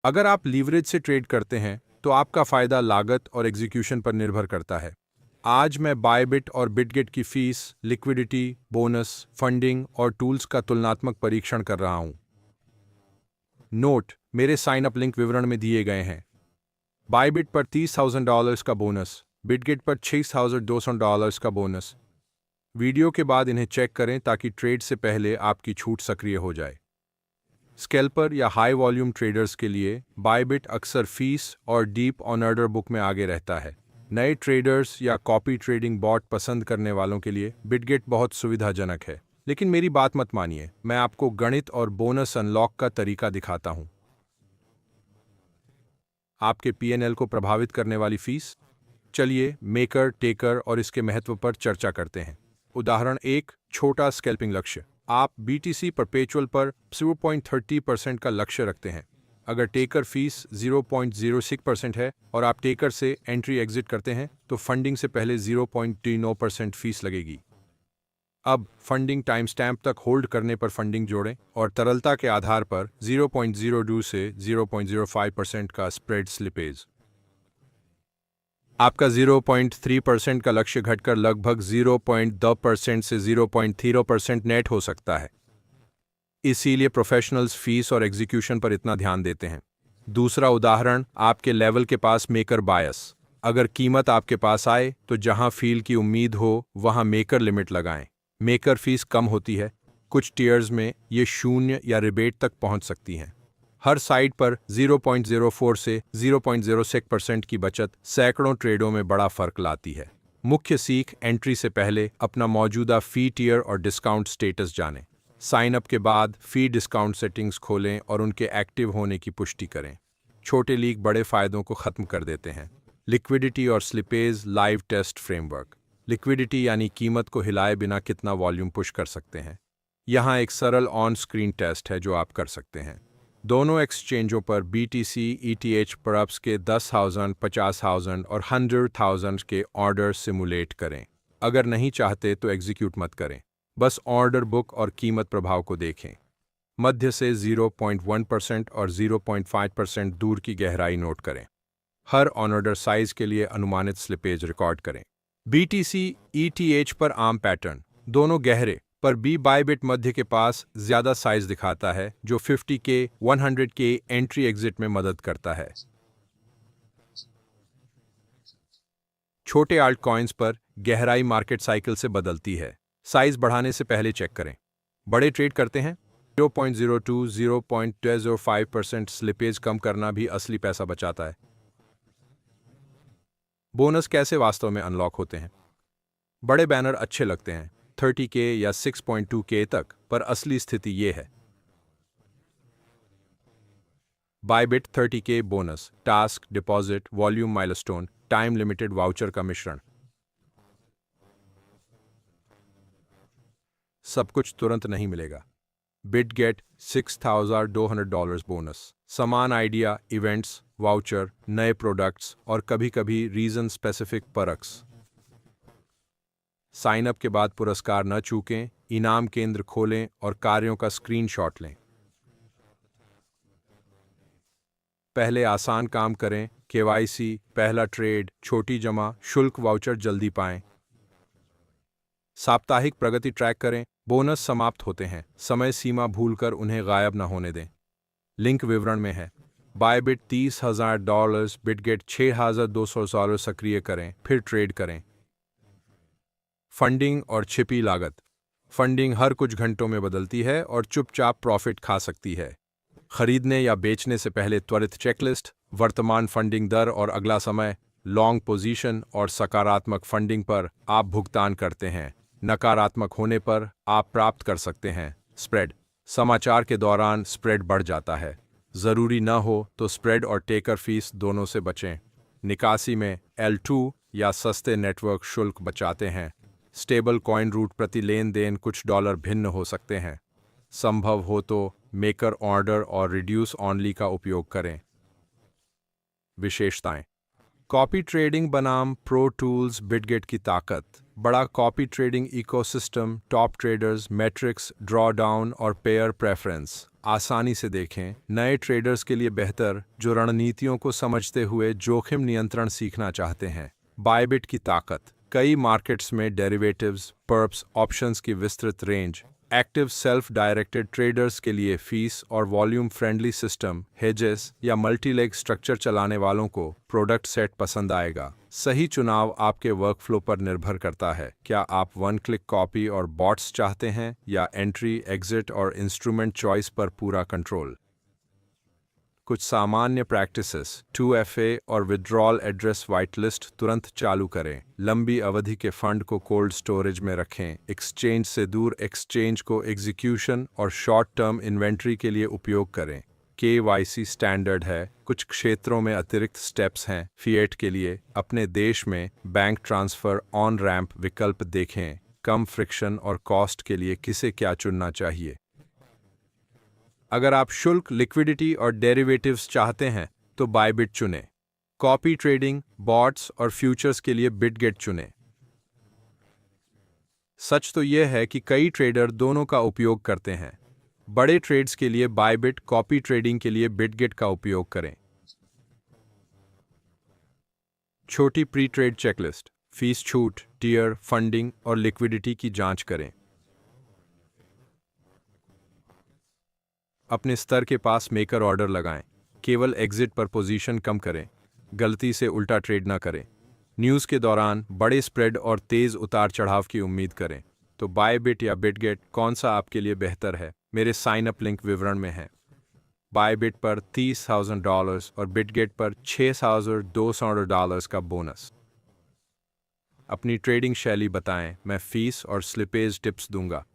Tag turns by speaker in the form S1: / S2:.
S1: अगर आप लीवरेज से ट्रेड करते हैं तो आपका फ़ायदा लागत और एग्जीक्यूशन पर निर्भर करता है। आज मैं बायबिट और बिटगेट की फीस, लिक्विडिटी, बोनस, फंडिंग और टूल्स का तुलनात्मक परीक्षण कर रहा हूं। नोट: मेरे साइन अप लिंक विवरण में दिए गए हैं। बायबिट पर $30,000 का बोनस, बिटगेट पर $6,200 का बोनस। वीडियो के बाद इन्हें चेक करें ताकि ट्रेड से पहले आपकी छूट सक्रिय हो जाए। स्कैल्पर या हाई वॉल्यूम ट्रेडर्स के लिए बायबिट अक्सर फीस और डीप ऑन ऑर्डर बुक में आगे रहता है। नए ट्रेडर्स या कॉपी ट्रेडिंग बॉट पसंद करने वालों के लिए बिटगेट बहुत सुविधाजनक है। लेकिन मेरी बात मत मानिए, मैं आपको गणित और बोनस अनलॉक का तरीका दिखाता हूं। आपके पीएनएल को प्रभावित करने वाली फीस। चलिए मेकर, टेकर और इसके महत्व पर चर्चा करते हैं। उदाहरण 1: छोटा स्कैल्पिंग लक्ष्य। आप बीटीसी परपेचुअल पर 0.30% का लक्ष्य रखते हैं। अगर टेकर फीस 0.06% है और आप टेकर से एंट्री एग्जिट करते हैं तो फंडिंग से पहले 0.39% फीस लगेगी। अब फंडिंग टाइम स्टैम्प तक होल्ड करने पर फंडिंग जोड़ें और तरलता के आधार पर 0.02 से 0.05% का स्प्रेड स्लिपेज। आपका 0.3% का लक्ष्य घटकर लगभग 0.2% से 0.0% नेट हो सकता है। इसीलिए प्रोफेशनल्स फीस और एग्जीक्यूशन पर इतना ध्यान देते हैं। दूसरा उदाहरण, आपके लेवल के पास मेकर बायस। अगर कीमत आपके पास आए तो जहां फील की उम्मीद हो वहां मेकर लिमिट लगाएं। मेकर फीस कम होती है, कुछ टियर्स में ये 0 या रिबेट तक पहुंच सकती हैं। हर साइड पर 0.04 से 0.06% की बचत सैकड़ों ट्रेडों में बड़ा फर्क लाती है। मुख्य सीख: एंट्री से पहले अपना मौजूदा फी टियर और डिस्काउंट स्टेटस जानें। साइन अप के बाद फी डिस्काउंट सेटिंग्स खोलें और उनके एक्टिव होने की पुष्टि करें। छोटे लीक बड़े फायदों को खत्म कर देते हैं। लिक्विडिटी और slippage live test framework. Liquidity यानी कीमत को हिलाए बिना कितना वॉल्यूम पुश कर सकते हैं। यहाँ एक सरल ऑन स्क्रीन टेस्ट है जो आप कर सकते हैं। दोनों एक्सचेंजों पर BTC ETH परअप्स के 10,000, 50,000 और 100,000 के ऑर्डर सिमुलेट करें। अगर नहीं चाहते तो एग्जीक्यूट मत करें, बस ऑर्डर बुक और कीमत प्रभाव को देखें। मध्य से 0.1% और 0.5% दूर की गहराई नोट करें। हर ऑन ऑर्डर साइज के लिए अनुमानित स्लिपेज रिकॉर्ड करें। BTC ETH पर आम पैटर्न, दोनों गहरे, पर बी बायबिट मध्य के पास ज्यादा साइज दिखाता है जो 50K 100K एंट्री एग्जिट में मदद करता है। छोटे आल्ट कॉइन्स पर गहराई मार्केट साइकिल से बदलती है। साइज बढ़ाने से पहले चेक करें। बड़े ट्रेड करते हैं 0.02 0.205% स्लिपेज कम करना भी असली पैसा बचाता है। बोनस कैसे वास्तव में अनलॉक होते हैं? बड़े बैनर अच्छे लगते हैं 30K या 6.2K तक, पर असली स्थिति ये है। Bybit 30K bonus, task, deposit, volume, milestone, time limited voucher का मिश्रण। सब कुछ तुरंत नहीं मिलेगा। बिटगेट $6,200 बोनस, समान आइडिया, इवेंट्स, वाउचर, नए प्रोडक्ट्स और कभी-कभी रीजन स्पेसिफिक परक्स। साइन अप के बाद पुरस्कार न चूकें, इनाम केंद्र खोलें और कार्यों का स्क्रीनशॉट लें। पहले आसान काम करें, KYC, पहला ट्रेड, छोटी जमा, शुल्क वाउचर जल्दी पाएं। साप्ताहिक प्रगति ट्रैक करें, बोनस समाप्त होते हैं, समय सीमा भूलकर उन्हें गायब न होने दें। लिंक विवरण में है। बायबिट $30,000, बिटगेट $6,200 सक्रिय करें, फिर ट्रेड करें। फंडिंग और छिपी लागत। फंडिंग हर कुछ घंटों में बदलती है और चुपचाप प्रॉफिट खा सकती है। खरीदने या बेचने से पहले त्वरित चेकलिस्ट, वर्तमान फंडिंग दर और अगला समय, लॉन्ग पोजीशन और सकारात्मक फंडिंग पर आप भुगतान करते हैं। नकारात्मक होने पर आप प्राप्त कर सकते हैं स्प्रेड। समाचार के दौरान स्प्रेड बढ़ जाता है। जरूरी न हो तो स्प्रेड और टेकर फीस दोनों से बचें। निकासी में L2 या सस्ते नेटवर्क शुल्क बचाते हैं। स्टेबल कॉइन रूट प्रति लेन देन कुछ डॉलर भिन्न हो सकते हैं। संभव हो तो मेकर ऑर्डर और रिड्यूस ऑनली का उपयोग करें। विशेषताएं: कॉपी ट्रेडिंग बनाम प्रो टूल्स, बिटगेट की ताकत, बड़ा copy trading ecosystem, top traders, matrix, drawdown और पेयर प्रेफरेंस आसानी से देखें। नए ट्रेडर्स के लिए बेहतर जो रणनीतियों को समझते हुए जोखिम नियंत्रण सीखना चाहते हैं। बायबिट की ताकत। कई मार्केट्स में डेरिवेटिव्स, पर्प्स, ऑप्शंस की विस्तृत range. Active self directed traders के लिए फीस और वॉल्यूम फ्रेंडली सिस्टम, हेजेस या मल्टीलेग स्ट्रक्चर चलाने वालों को प्रोडक्ट सेट पसंद आएगा। सही चुनाव आपके वर्कफ्लो पर निर्भर करता है। क्या आप वन क्लिक कॉपी और बॉट्स चाहते हैं या एंट्री, एग्जिट और इंस्ट्रूमेंट चॉइस पर पूरा कंट्रोल? कुछ सामान्य प्रैक्टिसेस। 2FA और विड्रॉल एड्रेस वाइट लिस्ट तुरंत चालू करें। लंबी अवधि के फंड को कोल्ड स्टोरेज में रखें। एक्सचेंज से दूर एक्सचेंज को एग्जीक्यूशन और शॉर्ट टर्म इन्वेंट्री के लिए उपयोग करें। KYC स्टैंडर्ड है। कुछ क्षेत्रों में अतिरिक्त स्टेप्स हैं। फिएट के लिए अपने देश में बैंक ट्रांसफ़र ऑन रैंप विकल्प देखें। कम फ्रिक्शन और कॉस्ट के लिए किसे क्या चुनना चाहिए। अगर आप शुल्क, लिक्विडिटी और डेरिवेटिव्स चाहते हैं तो बायबिट चुनें। कॉपी ट्रेडिंग, बॉट्स और फ्यूचर्स के लिए बिटगेट चुनें। सच तो यह है कि कई ट्रेडर दोनों का उपयोग करते हैं। बड़े ट्रेड्स के लिए बायबिट, कॉपी ट्रेडिंग के लिए बिटगेट का उपयोग करें। छोटी प्री ट्रेड चेकलिस्ट। फीस, छूट, टियर, फंडिंग और लिक्विडिटी की जांच करें। अपने स्तर के पास मेकर ऑर्डर लगाएं। केवल एग्जिट पर पोजीशन कम करें। गलती से उल्टा ट्रेड ना करें। न्यूज़ के दौरान बड़े स्प्रेड और तेज़ उतार चढ़ाव की उम्मीद करें। तो बायबिट या बिटगेट कौन सा आपके लिए बेहतर है? मेरे साइन अप लिंक विवरण में है। बायबिट पर $30,000 और बिटगेट पर $6,200 का बोनस। अपनी ट्रेडिंग शैली बताएं, मैं फीस और स्लिपेज टिप्स दूंगा।